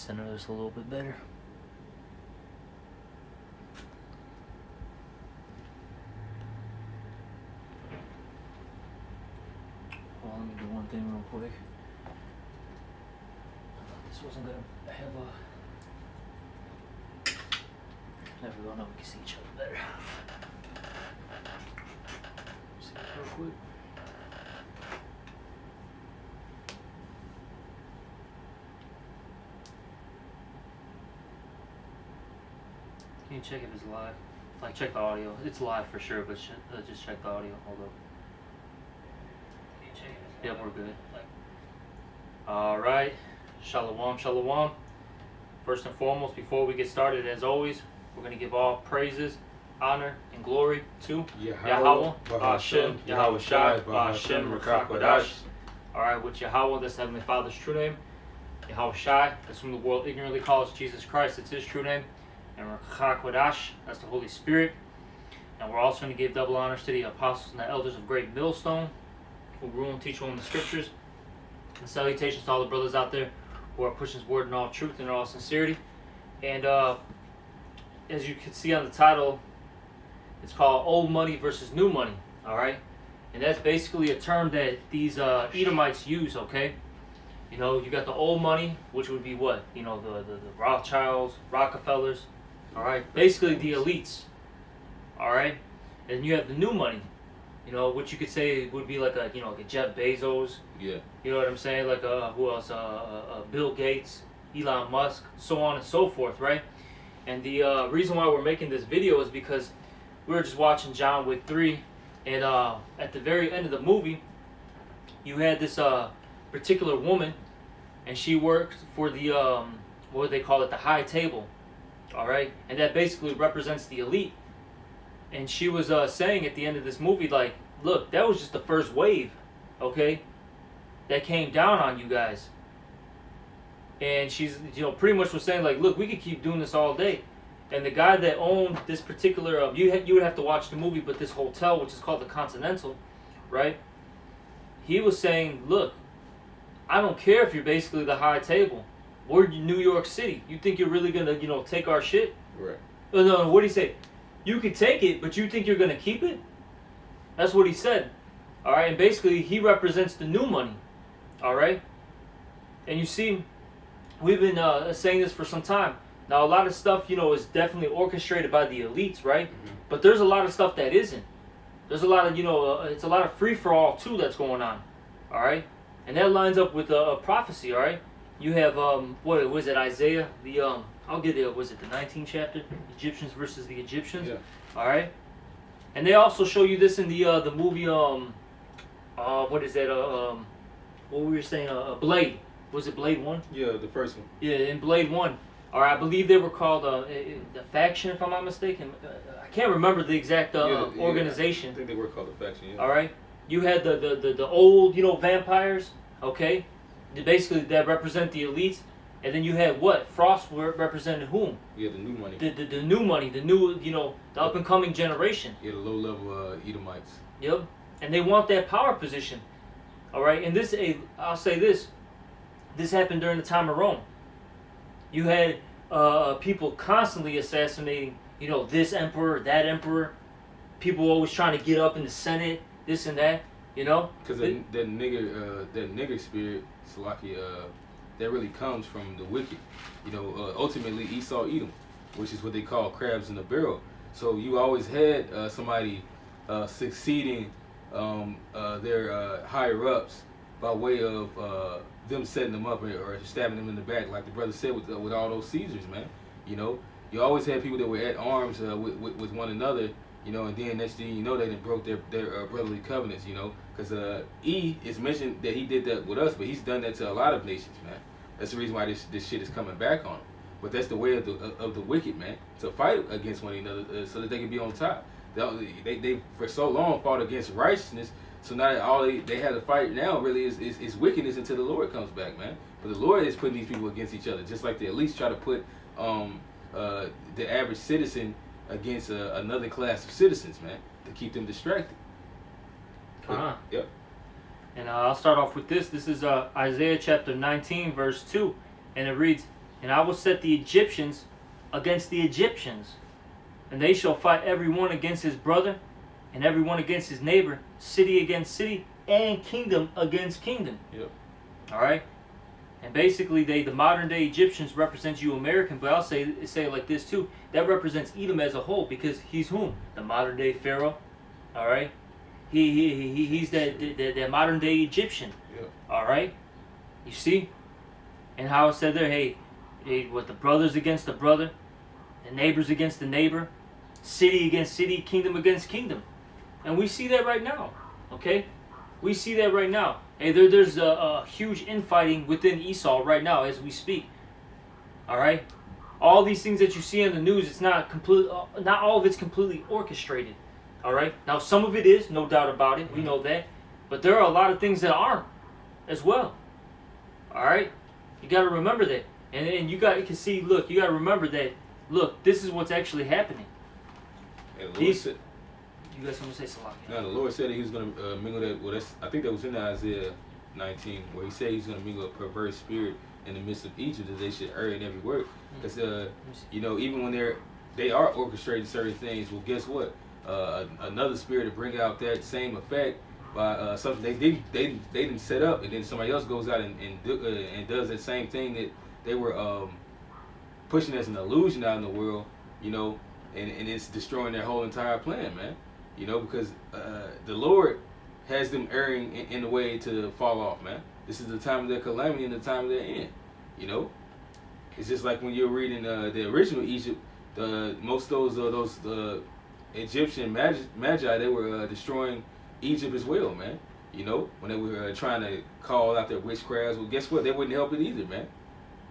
center this a little bit better. Well, let me do one thing real quick. This wasn't gonna have a. There we go. Now we can see each other better. See this real quick. Can you check if it's live? Like, check the audio. It's live for sure, but just check the audio. Hold up. Can you check if it's live? Yep, we're good. Alright. Shalom, shalom. First and foremost, before we get started, as always, we're going to give all praises, honor, and glory to Yahweh, Ba'ashem, Yahweh Shai, Ba'ashem, Rakakwadash. Alright, with Yahweh, that's Heavenly Father's true name. Yahweh Shai, that's whom the world ignorantly calls Jesus Christ, it's his true name. And Rakakwadash, that's the Holy Spirit. And we're also going to give double honors to the apostles and the elders of Great Millstone, who rule and teach on the scriptures. And salutations to all the brothers out there who are pushing his word in all truth and in all sincerity. And as you can see on the title, it's called Old Money versus New Money. Alright? And that's basically a term that these Edomites use, okay? You know, you got the old money, which would be what? You know, the Rothschilds, Rockefellers, alright? Basically the elites, alright? And you have the new money, you know, which you could say would be like a, you know, like a Jeff Bezos. Yeah. You know what I'm saying? Like who else? Bill Gates, Elon Musk, so on and so forth, right? And the reason why we're making this video is because we were just watching John Wick 3, and at the very end of the movie, you had this particular woman, and she worked for the what would they call it, the high table, all right? And that basically represents the elite. And she was saying at the end of this movie, like, look, that was just the first wave, okay, that came down on you guys. And she's, you know, pretty much was saying, like, look, we could keep doing this all day. And the guy that owned this particular, you would have to watch the movie, but this hotel, which is called the Continental, right? He was saying, look, I don't care if you're basically the high table. We're in New York City. You think you're really gonna, you know, take our shit? Right. No, what did he say? You could take it, but you think you're gonna keep it? That's what he said. All right, and basically he represents the new money. All right, and you see, we've been saying this for some time. Now, a lot of stuff, you know, is definitely orchestrated by the elites, right? Mm-hmm. But there's a lot of stuff that isn't. There's a lot of, you know, it's a lot of free-for-all, too, that's going on. All right? And that lines up with a prophecy, all right? You have, what was it, Isaiah? I'll get it, was it the 19th chapter? Egyptians versus the Egyptians? Yeah. All right? And they also show you this in the movie, what is that, what we were saying, Blade. Was it Blade 1? Yeah, the first one. Yeah, in Blade 1. Or I believe they were called the Faction, if I'm not mistaken. I can't remember the exact organization. I think they were called the Faction, yeah. All right? You had the old, you know, vampires, okay? Basically, that represent the elites. And then you had what? Frost represented whom? Yeah, the new money. The new money, the new, you know, the up-and-coming generation. Yeah, the low-level Edomites. Yep. And they want that power position. All right? And this, I'll say this. This happened during the time of Rome. You had people constantly assassinating, you know, this emperor, that emperor. People always trying to get up in the Senate, this and that, you know. Because that nigger spirit, Salaki, that really comes from the wicked. You know, ultimately Esau Edom, which is what they call crabs in the barrel. So you always had somebody succeeding their higher ups by way of them setting them up or stabbing them in the back, like the brother said with all those Caesars, man. You know, you always had people that were at arms with one another, you know, and then next thing you know, they done broke their brotherly covenants, you know, because is mentioned that he did that with us, but he's done that to a lot of nations, man. That's the reason why this shit is coming back on him. But that's the way of the wicked, man, to fight against one another so that they can be on top. They for so long fought against righteousness. So now all they have to fight now really is wickedness until the Lord comes back, man. But the Lord is putting these people against each other, just like the elites try to put the average citizen against another class of citizens, man, to keep them distracted. Yep. And I'll start off with this. This is Isaiah chapter 19, verse 2. And it reads, And I will set the Egyptians against the Egyptians, and they shall fight every one against his brother, and every one against his neighbor, city against city, and kingdom against kingdom. Yep. All right. And basically, the modern day Egyptians represent you American, but I'll say it like this too. That represents Edom as a whole, because he's whom? The modern day Pharaoh. All right. He's that modern day Egyptian. Yep. All right. You see, and how it said there, hey, what the brothers against the brother, the neighbors against the neighbor, city against city, kingdom against kingdom, and we see that right now. Okay, we see that right now. Hey, there's a huge infighting within Esau right now as we speak. All right, all these things that you see on the news, it's not complete. Not all of it's completely orchestrated. All right, now some of it is, no doubt about it. We know that, but there are a lot of things that aren't as well. All right, you got to remember that, and you can see. Look, you got to remember that. Look, this is what's actually happening. And the Lord said, you got something to say, Salaki? No, the Lord said that He was going to mingle that. Well, I think that was in Isaiah 19, where He said He's going to mingle a perverse spirit in the midst of Egypt, that they should err in every word. Because you know, even when they are orchestrating certain things, well, guess what? Another spirit to bring out that same effect by something they didn't set up, and then somebody else goes out and does that same thing that they were pushing as an illusion out in the world, you know, and it's destroying their whole entire plan, man. You know, because the Lord has them erring in a way to fall off, man. This is the time of their calamity and the time of their end. You know, it's just like when you're reading the original Egypt, most of those Egyptian magi, they were destroying Egypt as well, man. You know, when they were trying to call out their witchcrafts, well, guess what? They wouldn't help it either, man.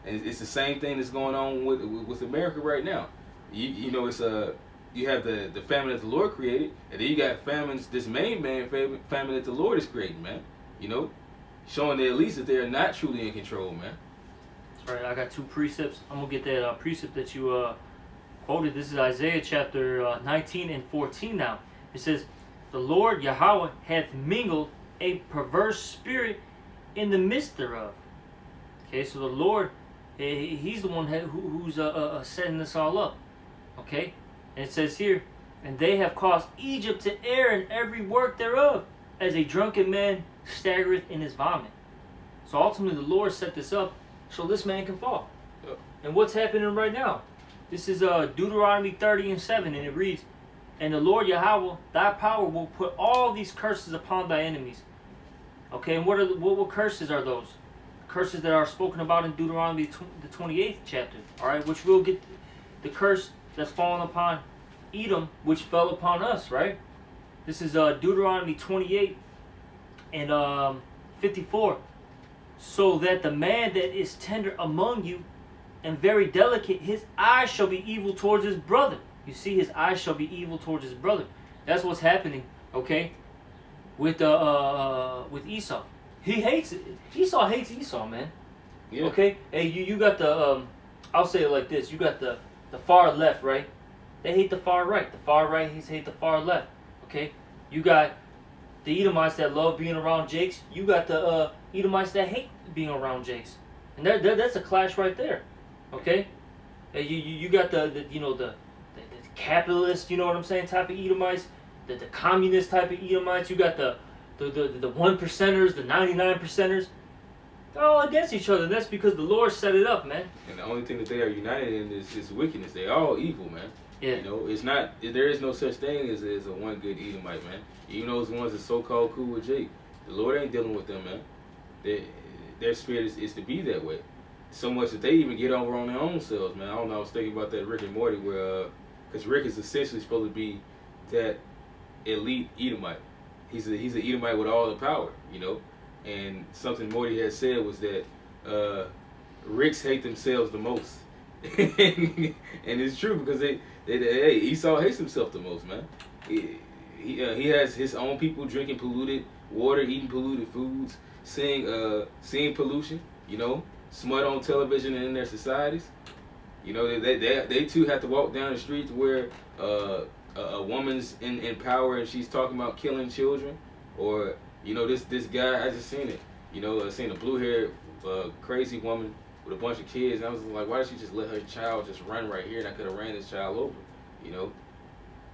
And it's the same thing that's going on with America right now. You know, it's you have the famine that the Lord created, and then you got famines, this main famine that the Lord is creating, man. You know, showing at least that they are not truly in control, man. That's right. I got two precepts. I'm gonna get that precept that you quoted. This is Isaiah chapter 19 and 14. Now it says, "The Lord Yahweh hath mingled a perverse spirit in the midst thereof." Okay, so the Lord, He's the one who's setting this all up. Okay, and it says here, "And they have caused Egypt to err in every work thereof, as a drunken man staggereth in his vomit." So ultimately, the Lord set this up so this man can fall. Yep. And what's happening right now? This is Deuteronomy 30 and 7, and it reads, "And the Lord Yahweh, thy power will put all these curses upon thy enemies." Okay, and what curses are those? Curses that are spoken about in Deuteronomy the 28th chapter. All right, which we'll get the curse that's fallen upon Edom, which fell upon us. Right. This is Deuteronomy 28 and 54. "So that the man that is tender among you and very delicate, his eyes shall be evil towards his brother." You see, his eyes shall be evil towards his brother. That's what's happening. Okay, with Esau. He hates it. Esau hates Esau, man. Yeah. Okay? Hey, you got the, I'll say it like this. You got the far left, right? They hate the far right. The far right hate the far left. Okay? You got the Edomites that love being around Jakes. You got the Edomites that hate being around Jakes. And that's a clash right there. Okay? Hey, you got the capitalist, you know what I'm saying, type of Edomites. The communist type of Edomites. You got the 1%ers, the 99%ers, they're all against each other. That's because the Lord set it up, man. And the only thing that they are united in is wickedness. They're all evil, man. Yeah. You know, it's not. There is no such thing as a one good Edomite, man. Even those ones that so-called cool with Jake, the Lord ain't dealing with them, man. Their spirit is to be that way. So much that they even get over on their own selves, man. I don't know. I was thinking about that Rick and Morty, where because Rick is essentially supposed to be that elite Edomite. He's an Edomite with all the power, you know. And something Morty had said was that Ricks hate themselves the most, and it's true because hey, Esau hates himself the most, man. He has his own people drinking polluted water, eating polluted foods, seeing pollution, you know, smut on television and in their societies. You know, they too have to walk down the street where a woman's in power and she's talking about killing children, or you know, this guy, I just seen it. You know, I seen a blue-haired crazy woman with a bunch of kids. And I was like, why did she just let her child just run right here, and I could have ran this child over, you know?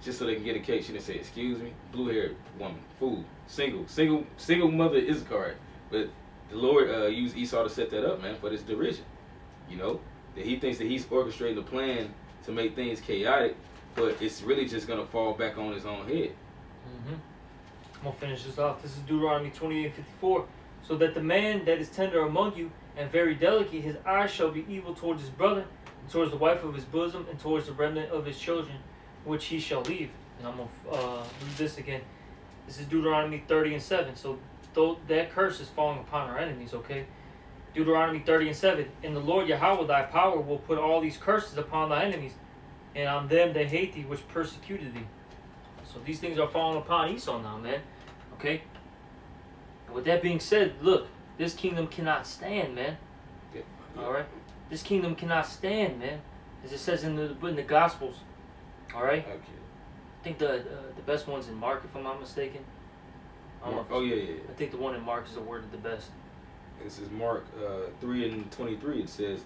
Just so they can get a cake. She didn't say, excuse me, blue-haired woman, fool, single mother Issachar. But the Lord used Esau to set that up, man, for this derision, you know? That he thinks that he's orchestrating a plan to make things chaotic, but it's really just going to fall back on his own head. Mm-hmm. I'm going to finish this off. This is Deuteronomy 28:54. So that the man that is tender among you and very delicate, his eyes shall be evil towards his brother, and towards the wife of his bosom, and towards the remnant of his children, which he shall leave. And I'm going to read this again. This is Deuteronomy 30:7. So that curse is falling upon our enemies, okay? Deuteronomy 30:7. And the Lord Yahweh thy power will put all these curses upon thy enemies, and on them that hate thee, which persecuted thee. So these things are falling upon Esau now, man. Okay? And with that being said, look, this kingdom cannot stand, man. Yeah. Alright? This kingdom cannot stand, man. As it says in the Gospels. Alright? Okay. I think the best one's in Mark, if I'm not mistaken. Yeah. I think the one in Mark is the word of the best. This is Mark 3:23. It says,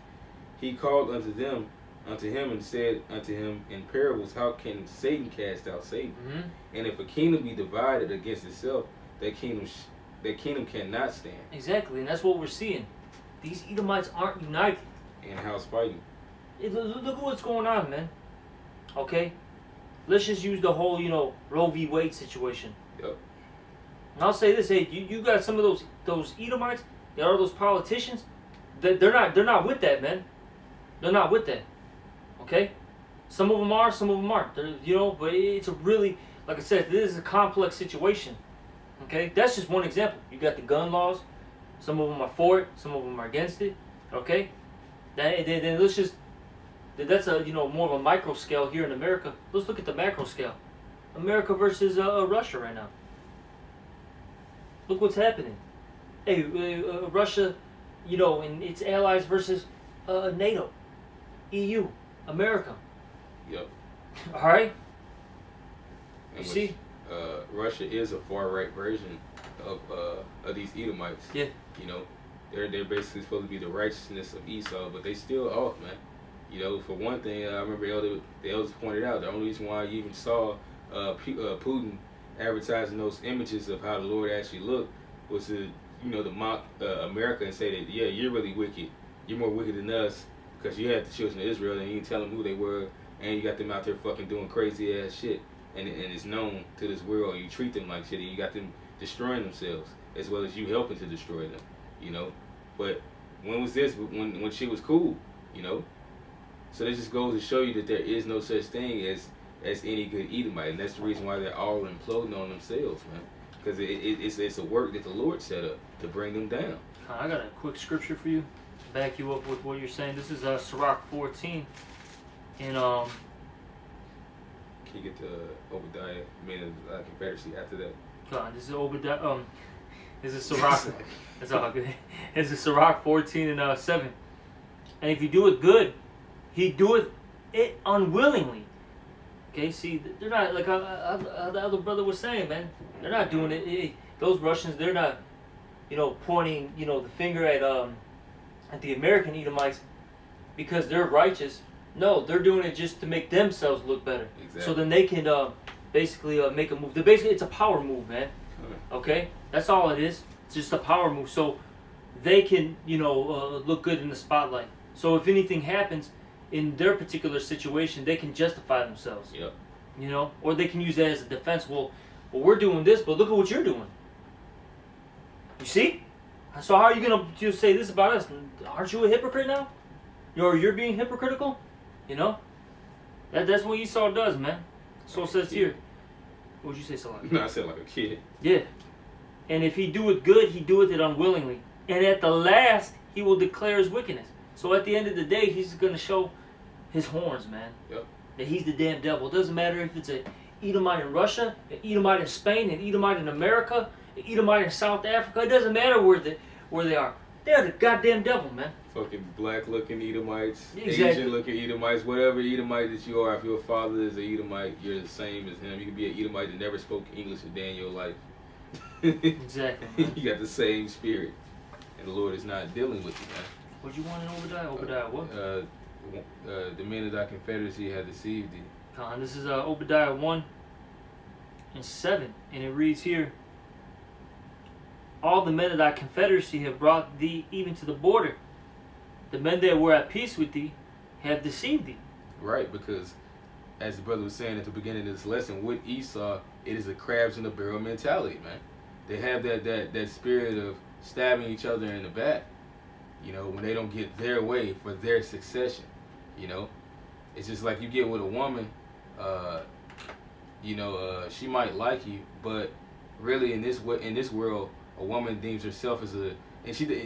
he called unto him and said unto him in parables, how can Satan cast out Satan? Mm-hmm. And if a kingdom be divided against itself, that kingdom cannot stand. Exactly, and that's what we're seeing. These Edomites aren't united. And how's fighting? Look at what's going on, man. Okay? Let's just use the whole, Roe v. Wade situation. Yep. And I'll say this, hey, you got some of those Edomites, that are those politicians, they're not with that, man. They're not with that. Okay? Some of them are, some of them aren't. But it's a really, like I said, this is a complex situation. Okay? That's just one example. You got the gun laws. Some of them are for it, some of them are against it. Okay? Then let's just, that's a more of a micro scale here in America. Let's look at the macro scale. America versus Russia right now. Look what's happening. Hey, Russia, and its allies versus NATO, EU, America. Yep. All right. And You see? Russia is a far right version of these Edomites. Yeah. They're basically supposed to be the righteousness of Esau, but they still off, man. For one thing, I remember the elders pointed out the only reason why you even saw Putin advertising those images of how the Lord actually looked was to to mock America and say that, yeah, you're really wicked. You're more wicked than us because you had the children of Israel and you didn't tell them who they were, and you got them out there fucking doing crazy ass shit, and it's known to this world. You treat them like shit, and you got them destroying themselves as well as you helping to destroy them. But when was this? When shit was cool, So this just goes to show you that there is no such thing as any good Edomite, and that's the reason why they're all imploding on themselves, man. Because it's a work that the Lord set up to bring them down. I got a quick scripture for you to back you up with what you're saying. This is Sirach 14. And Can you get to Obadiah, Confederacy after that? This is Obadiah. This is Sirach. That's all good. This is Sirach 14 and 7. And if you do it good, he doeth it unwillingly. Okay, see, they're not, like the other brother was saying, man. They're not doing it. Those Russians, they're not, pointing, the finger at the American Edomites because they're righteous. No, they're doing it just to make themselves look better. Exactly. So then they can basically make a move. It's a power move, man. Okay, that's all it is. It's just a power move. So they can, look good in the spotlight. So if anything happens in their particular situation, they can justify themselves. Yep. Or they can use that as a defense. Well, we're doing this, but look at what you're doing. You see? So how are you gonna just say this about us? Aren't you a hypocrite now? You're being hypocritical. That's what Esau does, man. So it says here. What would you say, Salah? No, I said like a kid. Yeah. And if he doeth good, he doeth it unwillingly. And at the last, he will declare his wickedness. So at the end of the day, he's going to show his horns, man. Yep. That he's the damn devil. It doesn't matter if it's an Edomite in Russia, an Edomite in Spain, an Edomite in America, an Edomite in South Africa. It doesn't matter where they are. They're the goddamn devil, man. Fucking black-looking Edomites, Exactly. Asian-looking Edomites, whatever Edomite that you are. If your father is an Edomite, you're the same as him. You can be an Edomite that never spoke English a day in your life. Exactly, man. You got the same spirit. And the Lord is not dealing with you, man. What you want in Obadiah? Obadiah what? The men of thy confederacy have deceived thee. This is Obadiah 1:7, and it reads here, all the men of thy confederacy have brought thee even to the border. The men that were at peace with thee have deceived thee. Right, because as the brother was saying at the beginning of this lesson, with Esau, it is a crabs in the barrel mentality, man. They have that spirit of stabbing each other in the back, you know, when they don't get their way for their succession, you know. It's just like you get with a woman, she might like you, but really in this world, a woman deems herself as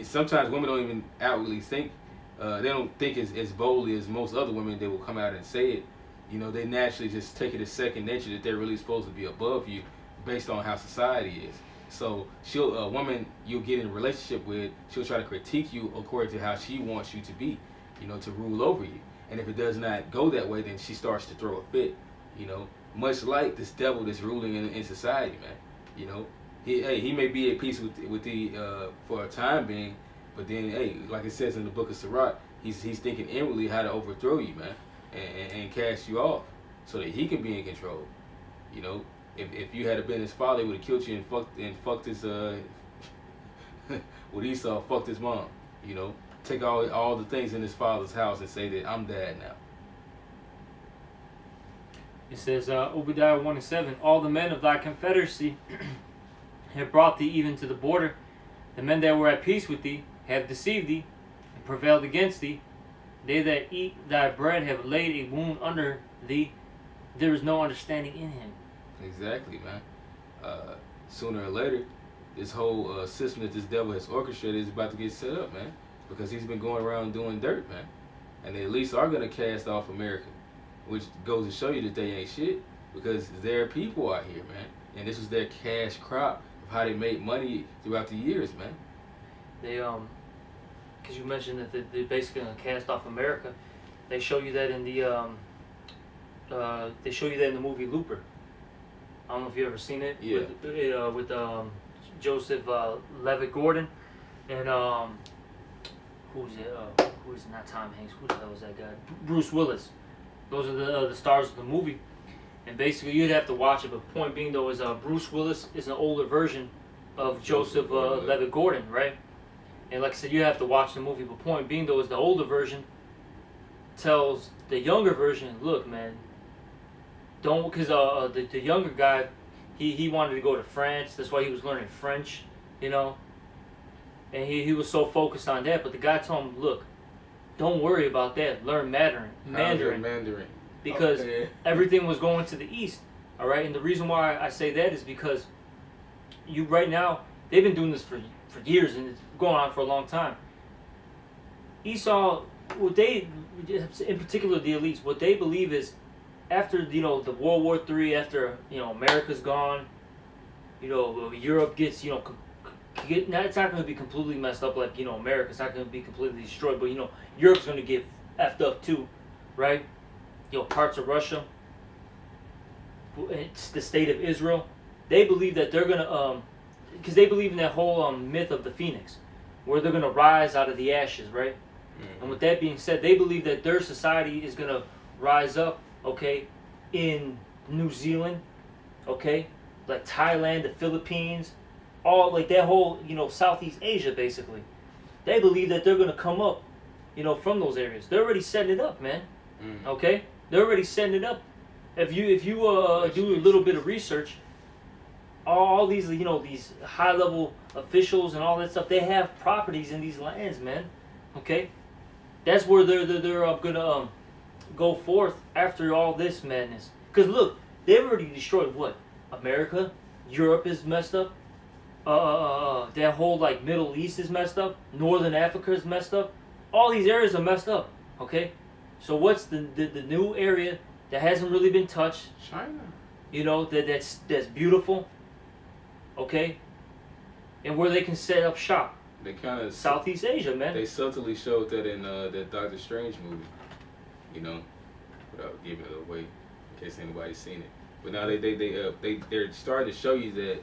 sometimes women don't even outwardly think, they don't think as boldly as most other women. They will come out and say it. You know, they naturally just take it as second nature that they're really supposed to be above you based on how society is. So a woman you'll get in a relationship with, she'll try to critique you according to how she wants you to be, you know, to rule over you. And if it does not go that way, then she starts to throw a fit, you know, much like this devil that's ruling in society, man. You know, he may be at peace with the for a time being, but then, hey, like it says in the book of Sirach, he's thinking inwardly how to overthrow you, man, and cast you off so that he can be in control. You know, if you had been his father, he would have killed you and fucked his with Esau, fucked his mom. You know, take all the things in his father's house and say that I'm dad now. It says Obadiah 1:7, all the men of thy confederacy have brought thee even to the border. The men that were at peace with thee have deceived thee and prevailed against thee. They that eat thy bread have laid a wound under thee. There is no understanding in him. Exactly, man. Sooner or later, this whole system that this devil has orchestrated is about to get set up, man. Because he's been going around doing dirt, man. And they at least are going to cast off America. Which goes to show you that they ain't shit. Because their people out here, man. And this was their cash crop of how they made money throughout the years, man. They, because you mentioned that they're basically going to cast off America. They show you that in the, movie Looper. I don't know if you've ever seen it. Yeah. With Joseph Levitt Gordon and who's it? Who's not Tom Hanks? Who the hell is that guy? Bruce Willis. Those are the stars of the movie. And basically, you'd have to watch it. But point being, though, is Bruce Willis is an older version of Joseph Levitt Gordon, right? And like I said, you have to watch the movie. But point being, though, is the older version tells the younger version, look, man, don't, because the younger guy, he wanted to go to France. That's why he was learning French, you know. And he was so focused on that. But the guy told him, look, don't worry about that. Learn Mandarin. Because everything was going to the east, all right? And the reason why I say that is because right now, they've been doing this for years, and it's going on for a long time. Esau, in particular the elites, what they believe is after, the World War III, after, America's gone, Europe gets, it's not going to be completely messed up like, America's not going to be completely destroyed, but, Europe's going to get effed up too, right? Parts of Russia, it's the state of Israel. They believe that they're going to, because they believe in that whole myth of the phoenix, where they're going to rise out of the ashes, right? Mm-hmm. And with that being said, they believe that their society is going to rise up, okay, in New Zealand, okay, like Thailand, the Philippines, all like that whole, Southeast Asia, basically. They believe that they're going to come up, from those areas. They're already setting it up, man. Mm-hmm. Okay? They're already setting it up. If you do a little bit of research, all these, these high-level officials and all that stuff, they have properties in these lands, man. Okay? That's where they're going to go forth after all this madness. Because, look, they've already destroyed what? America? Europe is messed up. That whole, Middle East is messed up. Northern Africa is messed up. All these areas are messed up. Okay? So what's the new area that hasn't really been touched? China. That's beautiful. Okay? And where they can set up shop. They kind of Southeast Asia, man. They subtly showed that in that Doctor Strange movie, without giving it away, in case anybody's seen it. But now they're starting to show you that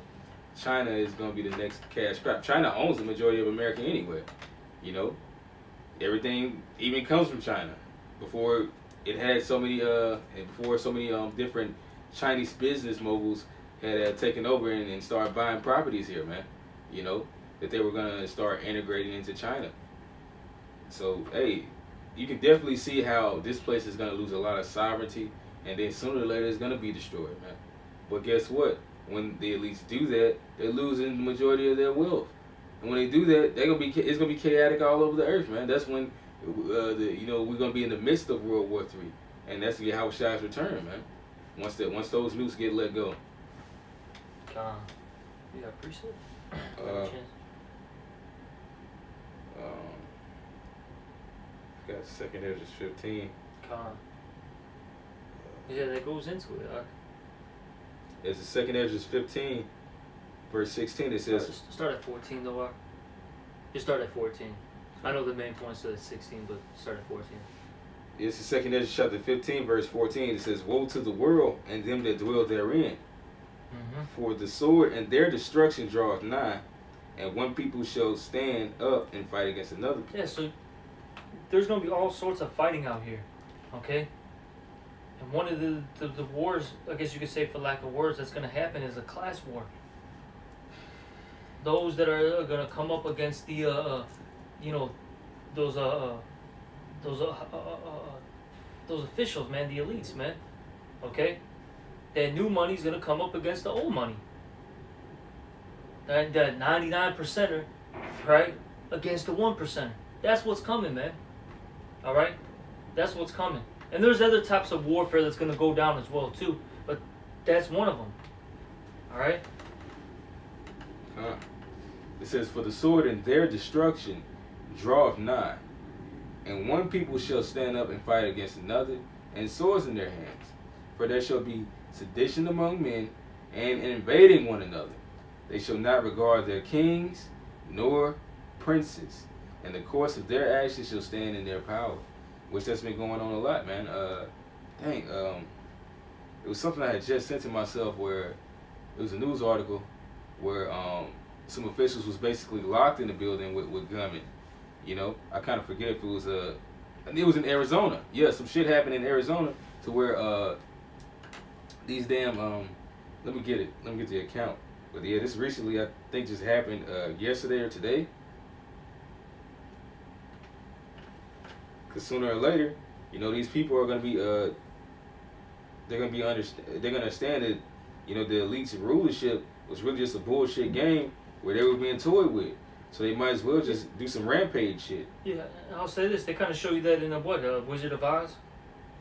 China is going to be the next cash crop. China owns the majority of America anyway, everything even comes from China. Before it had so many different Chinese business moguls had taken over and started buying properties here, man. You know, that they were gonna start integrating into China. So hey, you can definitely see how this place is gonna lose a lot of sovereignty, and then sooner or later it's gonna be destroyed, man. But guess what? When the elites do that, they're losing the majority of their wealth. And when they do that, it's gonna be chaotic all over the earth, man. That's when we're gonna be in the midst of World War III, and that's Yahweh Shai's return, man. Once those nukes get let go. You got preset? Got 2nd Ezra 15. Yeah, that goes into it. It's the 2nd Ezra 15, verse 16. It says. Start at 14 though. Just start at 14. I know the main points are at 16, but start at 14. It's the 2nd Ezra chapter 15, verse 14. It says, "Woe to the world and them that dwell therein, for the sword and their destruction draweth nigh, and one people shall stand up and fight against another." Yeah, so there's going to be all sorts of fighting out here, okay? And one of the wars, I guess you could say for lack of words, that's going to happen is a class war. Those that are going to come up against the, those officials, man, the elites, man, okay? That new money's going to come up against the old money. That 99%er, right, against the 1%er. That's what's coming, man. All right? That's what's coming. And there's other types of warfare that's going to go down as well, too. But that's one of them. All right? It says, "For the sword and their destruction draweth nigh, and one people shall stand up and fight against another, and swords in their hands. For there shall be sedition among men, and invading one another. They shall not regard their kings, nor princes, and the course of their actions shall stand in their power." Which that's been going on a lot, man. It was something I had just sent to myself where it was a news article where some officials was basically locked in the building with gunmen. You know, I kind of forget if it was in Arizona. Yeah, some shit happened in Arizona to where these damn let me get the account. But yeah, this recently I think just happened yesterday or today. Because sooner or later, you know, these people are gonna be they're gonna understand that, you know, the elites rulership was really just a bullshit game where they were being toyed with. So they might as well just do some rampage shit. Yeah, I'll say this: they kind of show you that in Wizard of Oz.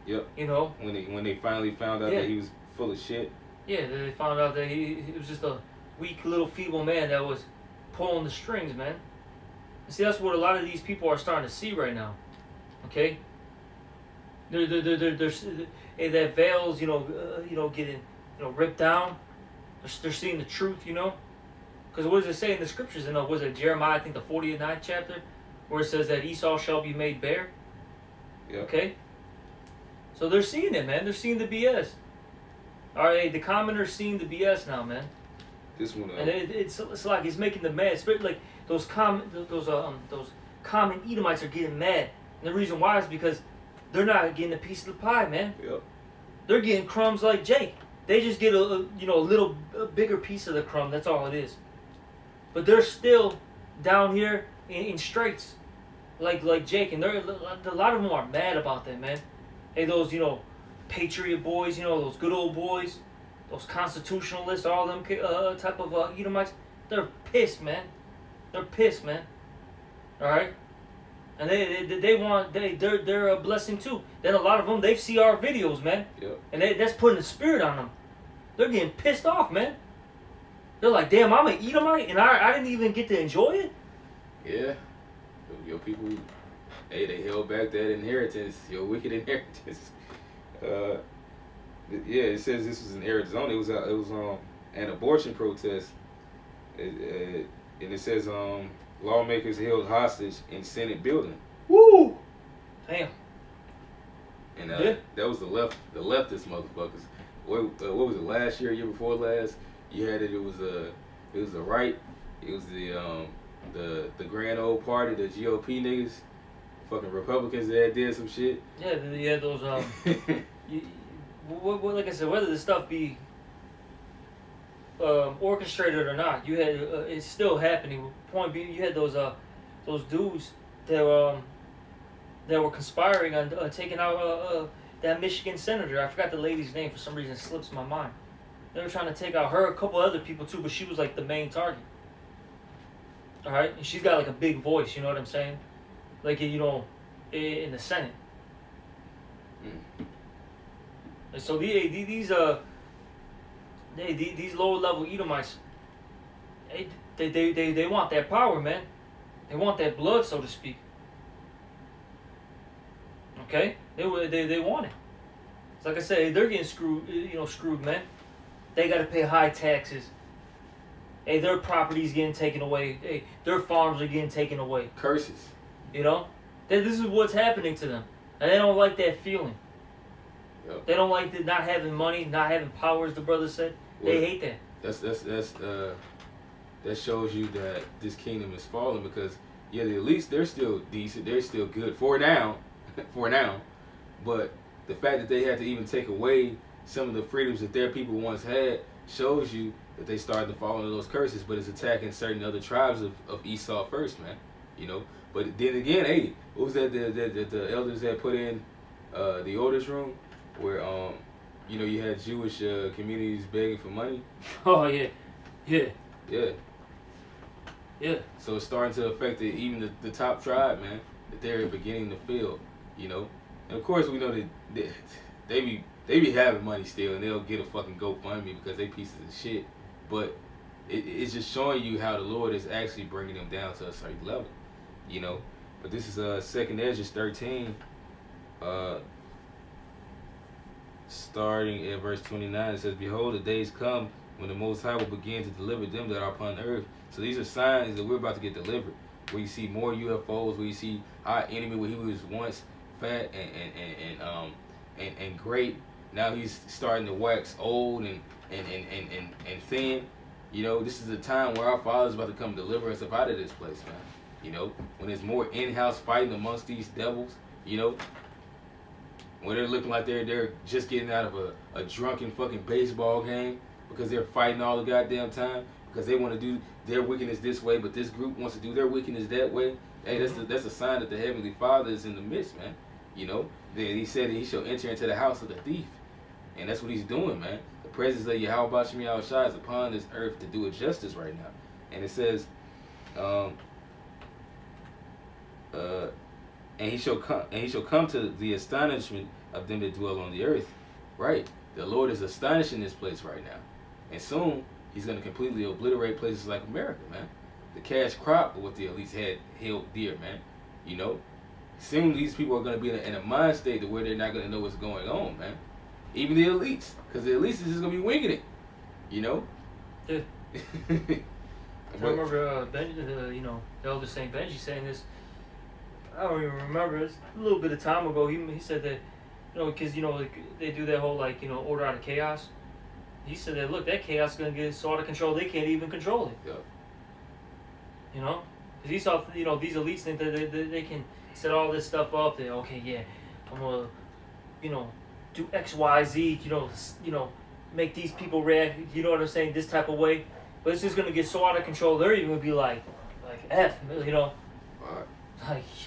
Yep. You know, when they finally found out that he was full of shit. Yeah, they found out that he was just a weak little feeble man that was pulling the strings, man. And see, that's what a lot of these people are starting to see right now. Okay. They're that veils, getting, ripped down. They're seeing the truth, you know. Because what does it say in the scriptures? Was it Jeremiah, I think the 49th chapter, where it says that Esau shall be made bare? Yeah. Okay? So they're seeing it, man. They're seeing the BS. All right, the commoners seeing the BS now, man. This one. And it's like it's making them mad. Like those common Edomites are getting mad. And the reason why is because they're not getting a piece of the pie, man. Yep. They're getting crumbs like Jake. They just get a bigger piece of the crumb. That's all it is. But they're still down here in straits, like Jake, and a lot of them are mad about that, man. Hey, those patriot boys, those good old boys, those constitutionalists, all them type of Edomites, they're pissed, man. They're pissed, man. All right, and they're a blessing too. Then a lot of them, they see our videos, man. Yep. And that's putting a spirit on them. They're getting pissed off, man. They're like, damn, I'm an Edomite, and I didn't even get to enjoy it. Yeah. Your people, they held back that inheritance, your wicked inheritance. Yeah, it says this was in Arizona. It was an abortion protest, and it says lawmakers held hostage in Senate building. Woo! Damn. And that was the leftist motherfuckers. What was it? Last year before last, you had it. It was the right. It was the grand old party, the GOP niggas, fucking Republicans that did some shit. Yeah, they had those like I said, whether the stuff be orchestrated or not, you had it's still happening. Point being, you had those dudes that were conspiring on taking out that Michigan senator. I forgot the lady's name for some reason. It slips my mind. They were trying to take out her, a couple other people too, but she was like the main target. All right, and she's got like a big voice. You know what I'm saying? Like in the Senate. And so these lower level Edomites, they want that power, man. They want that blood, so to speak. Okay, they want it. It's like I said, they're getting screwed, man. They got to pay high taxes. Hey, their property's getting taken away. Hey, their farms are getting taken away. Curses. You know, this is what's happening to them, and they don't like that feeling. Yep. They don't like not having money, not having power, as the brother said. Well, they hate that. That shows you that this kingdom is falling because the elites, they're still decent, they're still good for now, but the fact that they had to even take away some of the freedoms that their people once had shows you that they started to fall into those curses, but it's attacking certain other tribes of Esau first, man. You know, but then again, hey, what was that the elders had put in the orders room where you had Jewish communities begging for money? Oh yeah. So it's starting to affect even the top tribe, man, that they're beginning to feel, you know. And of course we know that they be having money still, and they'll get a fucking GoFundMe because they pieces of shit. But it's just showing you how the Lord is actually bringing them down to a certain level, you know. But this is 2nd Ezra 13, starting at verse 29. It says, "Behold, the days come when the Most High will begin to deliver them that are upon the earth." So these are signs that we're about to get delivered. Where you see more UFOs, where you see our enemy, where he was once fat and great, now he's starting to wax old and thin. You know, this is a time where our Father's about to come deliver us up out of this place, man. You know, when there's more in-house fighting amongst these devils, you know, when they're looking like they're just getting out of a drunken fucking baseball game because they're fighting all the goddamn time because they want to do their wickedness this way, but this group wants to do their wickedness that way. Hey, that's a sign that the Heavenly Father is in the midst, man. You know, he said that he shall enter into the house of the thief, and that's what he's doing, man. The presence of Yahweh Shem Yahushua is upon this earth to do it justice right now. And it says, and he shall come to the astonishment of them that dwell on the earth. Right? The Lord is astonishing this place right now. And soon he's gonna completely obliterate places like America, man. The cash crop of what the elites had held dear, man. You know? Soon these people are gonna be in a mind state to where they're not gonna know what's going on, man. Even the elites. Because the elites is just gonna be winging it. You know? Yeah. I remember the Elder St. Benji saying this. I don't even remember. It's a little bit of time ago. He said that, because like, they do that whole order out of chaos. He said that, look, that chaos is gonna get so out of control they can't even control it. Yeah. You know, because he saw these elites think that they can set all this stuff up. That okay, yeah, I'm gonna do X, Y, Z. Make these people react. You know what I'm saying? This type of way. But it's just gonna get so out of control. They're even gonna be like F. Like,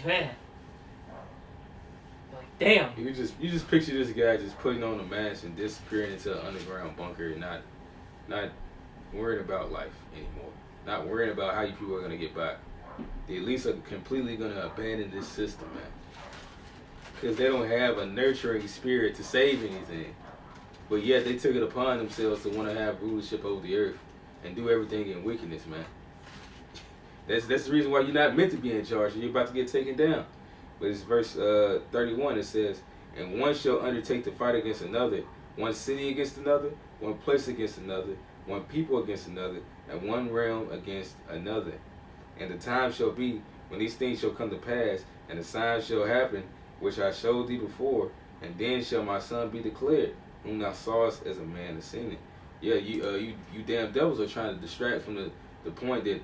man. Like, damn. You just picture this guy just putting on a mask and disappearing into an underground bunker and not worrying about life anymore. Not worrying about how you people are gonna get by. The elites are completely gonna abandon this system, man. Because they don't have a nurturing spirit to save anything. But yet they took it upon themselves to want to have rulership over the earth and do everything in wickedness, man. That's the reason why you're not meant to be in charge and you're about to get taken down. But it's verse 31, it says, "And one shall undertake to fight against another, one city against another, one place against another, one people against another, and one realm against another. And the time shall be when these things shall come to pass, and the signs shall happen, which I showed thee before, and then shall my son be declared, whom thou sawest as a man ascending." Yeah, you damn devils are trying to distract from the point that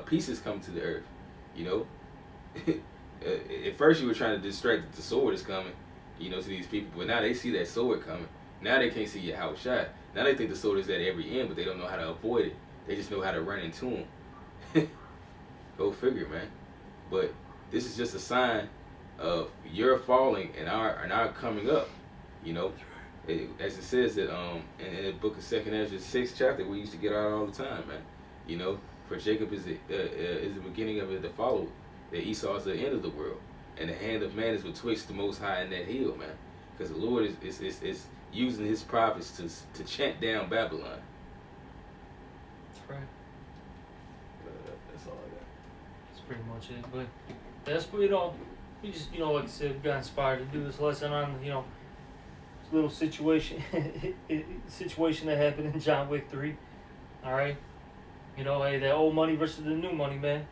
peace is coming to the earth. You know, at first you were trying to distract that the sword is coming, you know, to these people, but now they see that sword coming. Now they can't see your house shot. Now they think the sword is at every end, but they don't know how to avoid it. They just know how to run into them. Go figure, man. But this is just a sign of your falling and our coming up. You know, as it says that in the book of 2nd Ezra 6th chapter, we used to get out all the time, man. You know, for Jacob is the beginning of it to follow. That Esau is the end of the world, and the hand of man is betwixt the Most High and that hill, man. Because the Lord is using His prophets to chant down Babylon. That's right. That's all I got. That's pretty much it. But that's, you know, we just, you know, like I said, got inspired to do this lesson on, you know, this little situation that happened in John Wick 3. All right. You know, hey, that old money versus the new money, man.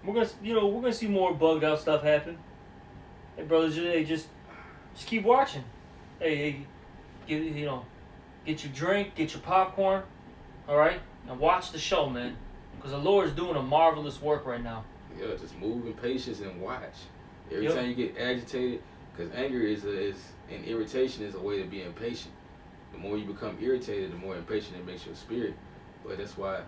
We're gonna see more bugged out stuff happen. Hey, brothers, just keep watching. Hey, get your drink, get your popcorn, all right, and watch the show, man. Because the Lord is doing a marvelous work right now. Yeah, just move in patience and watch. Every time you get agitated, because anger and irritation is a way to be impatient. The more you become irritated, the more impatient it makes your spirit. But that's why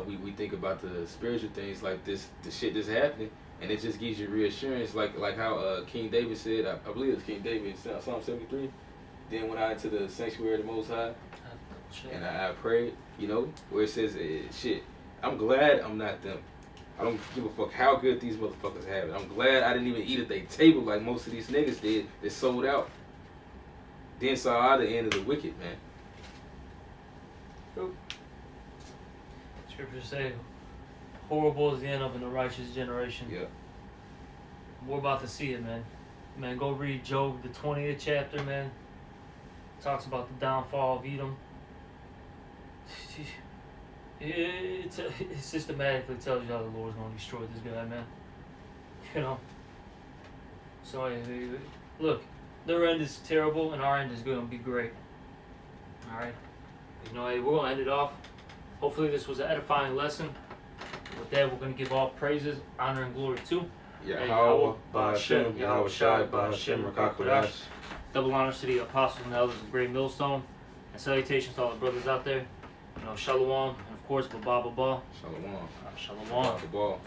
we think about the spiritual things like this, the shit that's happening, and it just gives you reassurance, like how King David said, I believe it's King David in Psalm 73, then went out into the sanctuary of the Most High, and I prayed, you know, where it says, shit, I'm glad I'm not them. I don't give a fuck how good these motherfuckers have it. I'm glad I didn't even eat at their table like most of these niggas did that sold out. Then saw the end of the wicked, man. True. Scriptures say, horrible is the end of an unrighteous generation. Yeah. We're about to see it, man. Man, go read Job, the 20th chapter, man. It talks about the downfall of Edom. It systematically tells you how the Lord's going to destroy this guy, man. You know? So, look, their end is terrible, and our end is going to be great. Alright? You know, we're going to end it off. Hopefully this was an edifying lesson. With that, we're going to give all praises, honor, and glory to Yahweh, Ba'ashem, Yahweh Shai, Ba'ashem, Rakakwadash. Double honors to the apostles and elders of Great Millstone. And salutations to all the brothers out there. You know, Shalom, and of course, Baba Baba. Shalom. Shalom. Baba.